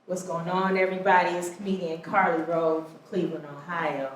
What's going on, everybody? It's comedian Carly Rowe from Cleveland, Ohio.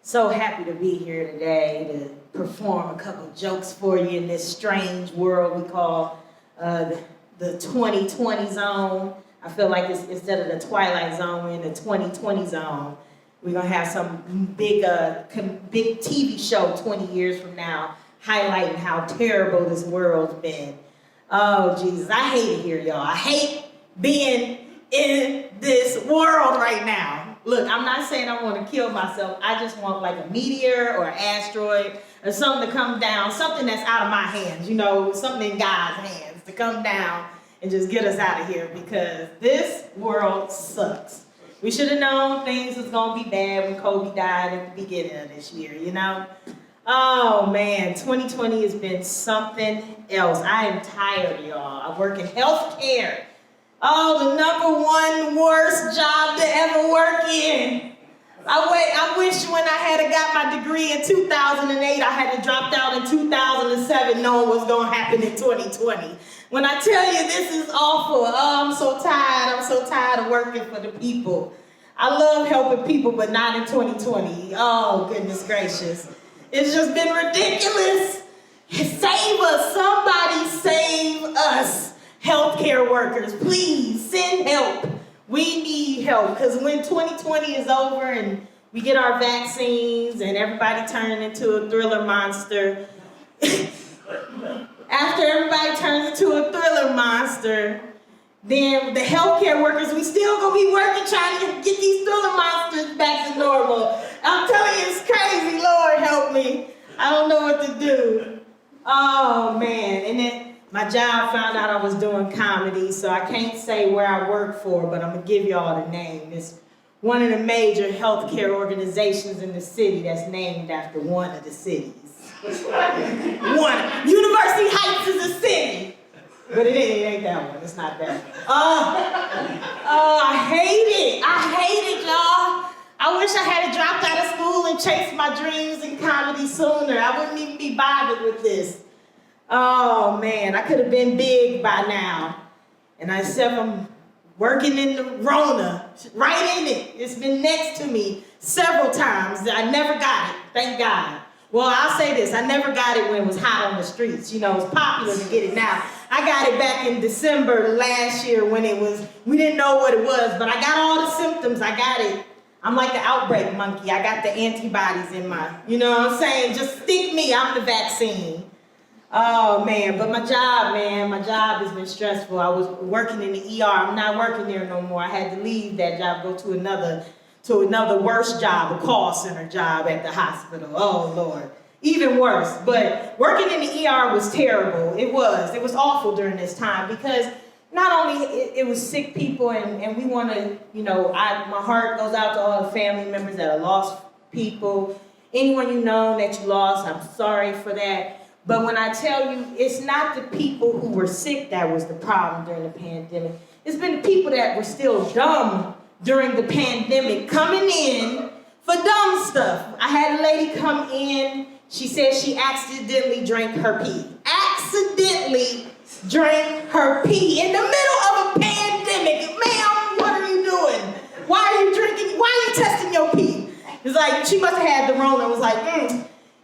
So happy to be here today to perform a couple jokes for you in this strange world we call the 2020 zone. I feel like it's, instead of the Twilight Zone, we're in the 2020 zone. We're gonna have some big TV show 20 years from now highlighting how terrible this world's been. Oh, Jesus, I hate it here, y'all. I hate being in this world right now. Look, I'm not saying I want to kill myself. I just want like a meteor or an asteroid or something to come down, something that's out of my hands, you know, something in God's hands to come down and just get us out of here, because this world sucks. We should have known things was going to be bad when Kobe died at the beginning of this year, you know? Oh man, 2020 has been something else. I am tired, y'all. I work in healthcare. Oh, the #1 worst job to ever work in. I wish when I had got my degree in 2008, I had dropped out in 2007 knowing what's going to happen in 2020. When I tell you this is awful, oh, I'm so tired. I'm so tired of working for the people. I love helping people, but not in 2020. Oh, goodness gracious. It's just been ridiculous. Save us. Somebody save us. Healthcare workers, please send help. We need help, because when 2020 is over and we get our vaccines and everybody turns into a thriller monster, after everybody turns into a thriller monster, then the healthcare workers, we still gonna be working trying to get these thriller monsters back to normal. I'm telling you, it's crazy. Lord help me. I don't know what to do. Oh man, and then my job found out I was doing comedy, so I can't say where I work for, but I'm gonna give y'all the name. It's one of the major healthcare organizations in the city that's named after one of the cities. One. University Heights is a city, but it ain't that one. It's not that one. I hate it. I hate it, y'all. I wish I had dropped out of school and chased my dreams in comedy sooner. I wouldn't even be bothered with this. Oh man, I could have been big by now. And I said I'm working in the Rona, right in it. It's been next to me several times. I never got it, thank God. Well, I'll say this, I never got it when it was hot on the streets. You know, it's popular to get it now. I got it back in December last year when we didn't know what it was, but I got all the symptoms, I got it. I'm like the outbreak monkey. I got the antibodies in you know what I'm saying? Just stick me, I'm the vaccine. Oh man, but my job has been stressful. I was working in the ER. I'm not working there no more. I had to leave that job, go to another worse job, a call center job at the hospital. Oh Lord, even worse. But working in the ER was terrible. It was awful during this time, because not only it was sick people, and we want to, you know, my heart goes out to all the family members that have lost people. Anyone you know that you lost, I'm sorry for that. But when I tell you, it's not the people who were sick that was the problem during the pandemic. It's been the people that were still dumb during the pandemic coming in for dumb stuff. I had a lady come in. She said she accidentally drank her pee. Accidentally drank her pee in the middle of a pandemic. Ma'am, what are you doing? Why are you drinking? Why are you testing your pee? It's like, she must have had the Rona and was like,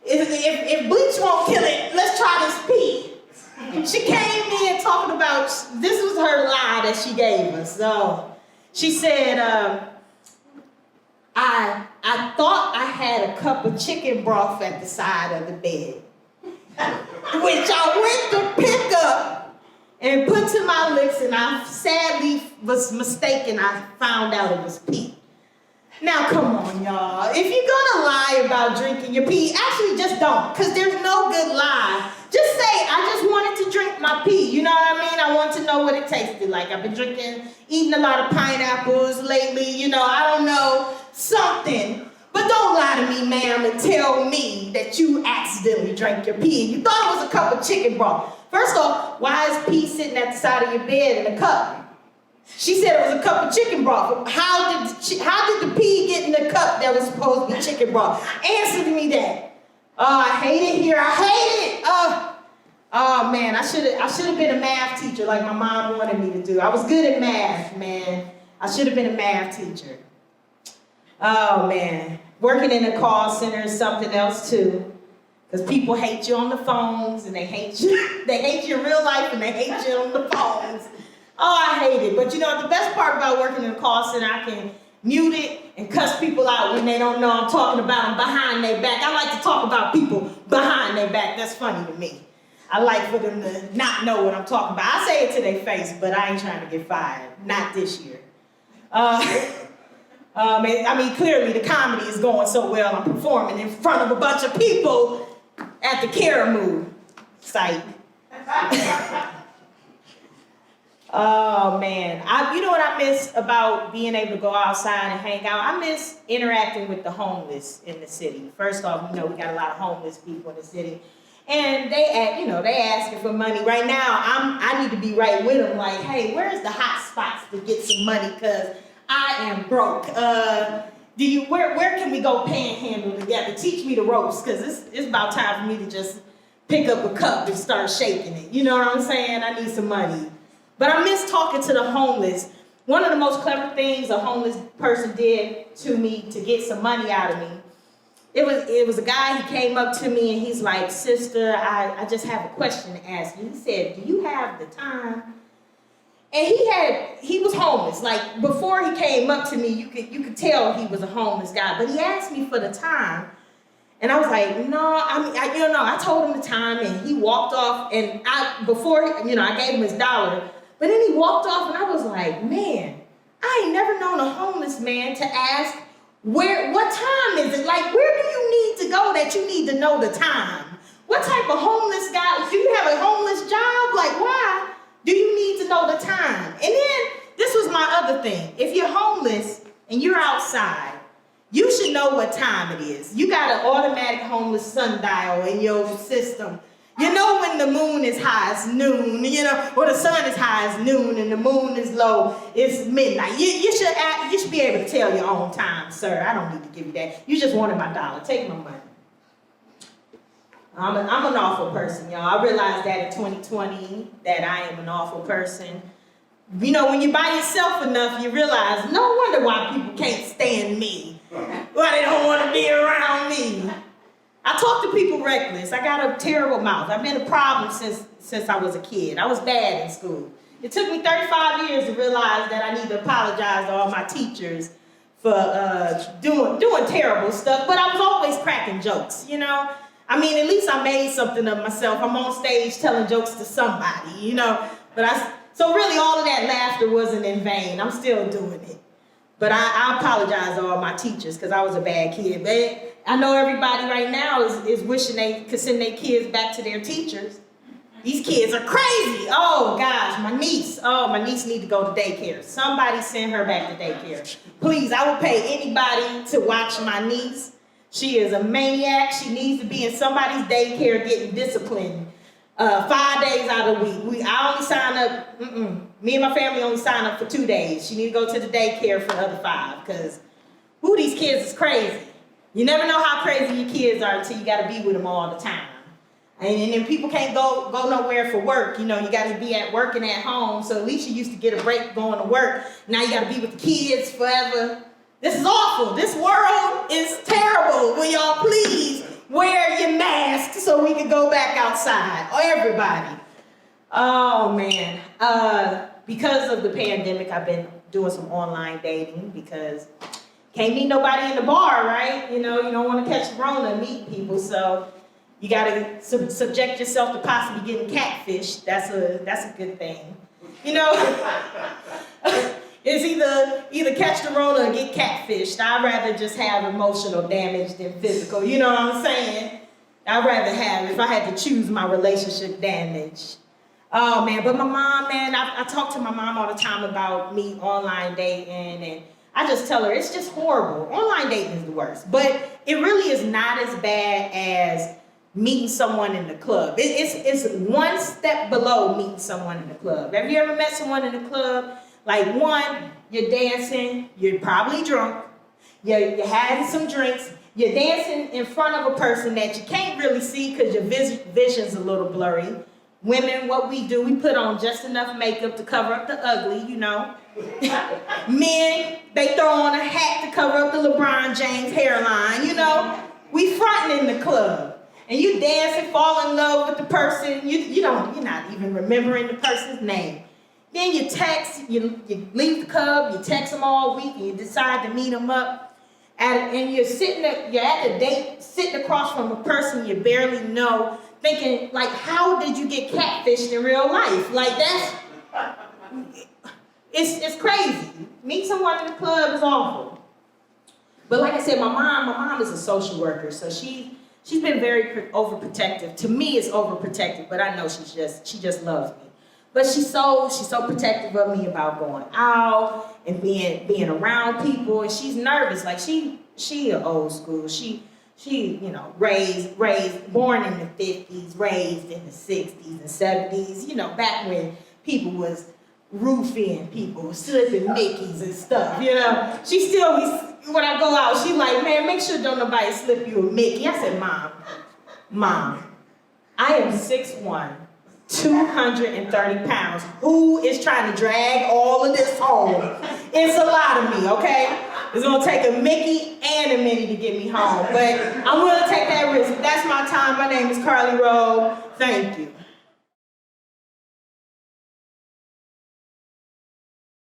If bleach won't kill it, let's try this pee. She came in talking about, this was her lie that she gave us. So she said, I thought I had a cup of chicken broth at the side of the bed, which I went to pick up and put to my lips, and I sadly was mistaken. I found out it was pee. Now, come on, y'all. If you're gonna lie about drinking your pee, actually just don't, because there's no good lie. Just say, I just wanted to drink my pee. You know what I mean? I want to know what it tasted like. I've been eating a lot of pineapples lately. You know, I don't know, something. But don't lie to me, ma'am, and tell me that you accidentally drank your pee. You thought it was a cup of chicken broth. First off, why is pee sitting at the side of your bed in a cup? She said it was a cup of chicken broth. How did the pee get in the cup that was supposed to be chicken broth? Answer me that. Oh, I hate it here. I hate it. Oh man, I should have been a math teacher like my mom wanted me to do. I was good at math, man. I should have been a math teacher. Oh man, working in a call center is something else too. Because people hate you on the phones and they hate you. They hate you in real life and they hate you on the phones. Oh, I hate it. But you know, the best part about working in a call center, I can mute it and cuss people out when they don't know I'm talking about them behind their back. I like to talk about people behind their back. That's funny to me. I like for them to not know what I'm talking about. I say it to their face, but I ain't trying to get fired. Not this year. I mean, clearly the comedy is going so well. I'm performing in front of a bunch of people at the Karamu site. Oh man, you know what I miss about being able to go outside and hang out? I miss interacting with the homeless in the city. First off, you know, we got a lot of homeless people in the city. And they asking for money. Right now, I need to be right with them, like, hey, where's the hot spots to get some money? Because I am broke. Where can we go panhandle together? Teach me the ropes, because it's about time for me to just pick up a cup and start shaking it. You know what I'm saying? I need some money. But I miss talking to the homeless. One of the most clever things a homeless person did to me to get some money out of me, it was a guy. He came up to me and he's like, sister, I just have a question to ask you. He said, do you have the time? And he was homeless. Like, before he came up to me, you could tell he was a homeless guy. But he asked me for the time. And I was like, no, I told him the time, and he walked off. And I gave him his $1. But then he walked off, and I was like, man, I ain't never known a homeless man to ask, what time is it? Like, where do you need to go that you need to know the time? What type of homeless guy? Do you have a homeless job? Like, why do you need to know the time? And then this was my other thing. If you're homeless and you're outside, you should know what time it is. You got an automatic homeless sundial in your system. You know when the moon is high, it's noon, or the sun is high, it's noon, and the moon is low, it's midnight. You should be able to tell your own time, sir. I don't need to give you that. You just wanted my $1. Take my money. I'm an awful person, y'all. I realized that in 2020, that I am an awful person. You know, when you're by yourself enough, you realize, no wonder why people can't stand me. Why they don't want to be around me. I talk to people reckless. I got a terrible mouth. I've been a problem since I was a kid. I was bad in school. It took me 35 years to realize that I need to apologize to all my teachers for doing terrible stuff, but I was always cracking jokes, you know? I mean, at least I made something of myself. I'm on stage telling jokes to somebody, you know? So really all of that laughter wasn't in vain. I'm still doing it. But I apologize to all my teachers because I was a bad kid. But I know everybody right now is wishing they could send their kids back to their teachers. These kids are crazy. Oh gosh, my niece need to go to daycare. Somebody send her back to daycare. Please, I will pay anybody to watch my niece. She is a maniac. She needs to be in somebody's daycare getting disciplined 5 days out of the week. I only sign up, me and my family only sign up for 2 days. She need to go to the daycare for the other 5 because these kids is crazy. You never know how crazy your kids are until you got to be with them all the time. And then people can't go nowhere for work. You know, you got to be at work and at home. So at least you used to get a break going to work. Now you got to be with the kids forever. This is awful. This world is terrible. Will y'all please wear your mask so we can go back outside? Oh, everybody. Oh, man. Because of the pandemic, I've been doing some online dating because can't meet nobody in the bar, right? You know, you don't want to catch Corona and meet people, so you got to subject yourself to possibly getting catfished. That's a good thing. You know, it's either catch the Rona or get catfished. I'd rather just have emotional damage than physical. You know what I'm saying? I'd rather have, if I had to choose my relationship damage. Oh, man, but my mom, man, I talk to my mom all the time about me online dating, and I just tell her it's just horrible. Online dating is the worst, but it really is not as bad as meeting someone in the club. It's one step below meeting someone in the club. Have you ever met someone in the club? Like, one, you're dancing, you're probably drunk, you're having some drinks, you're dancing in front of a person that you can't really see because your vision's a little blurry. Women, what we do, we put on just enough makeup to cover up the ugly, you know. Men, they throw on a hat to cover up the LeBron James hairline, you know. We fronting in the club. And you dance and fall in love with the person. You're not even remembering the person's name. Then you text, you leave the club, you text them all week, and you decide to meet them up. And you're at a date, sitting across from a person you barely know, thinking, like, how did you get catfished in real life? Like, it's crazy. Meet someone in the club is awful. But like I said, my mom is a social worker, so she's been very overprotective. To me, it's overprotective, but I know she just loves me. But she's so protective of me about going out and being around people, and she's nervous. Like she old school. She raised, born in the 50s, raised in the 60s and 70s, back when people was roofing people, slipping Mickeys and stuff, She still when I go out, she's like, man, make sure don't nobody slip you a Mickey. I said, Mom, I am 6'1", 230 pounds. Who is trying to drag all of this home? It's a lot of me, okay? It's gonna take a Mickey and a Minnie to get me home, but I'm willing to take that risk. That's my time. My name is Carly Rowe. Thank you.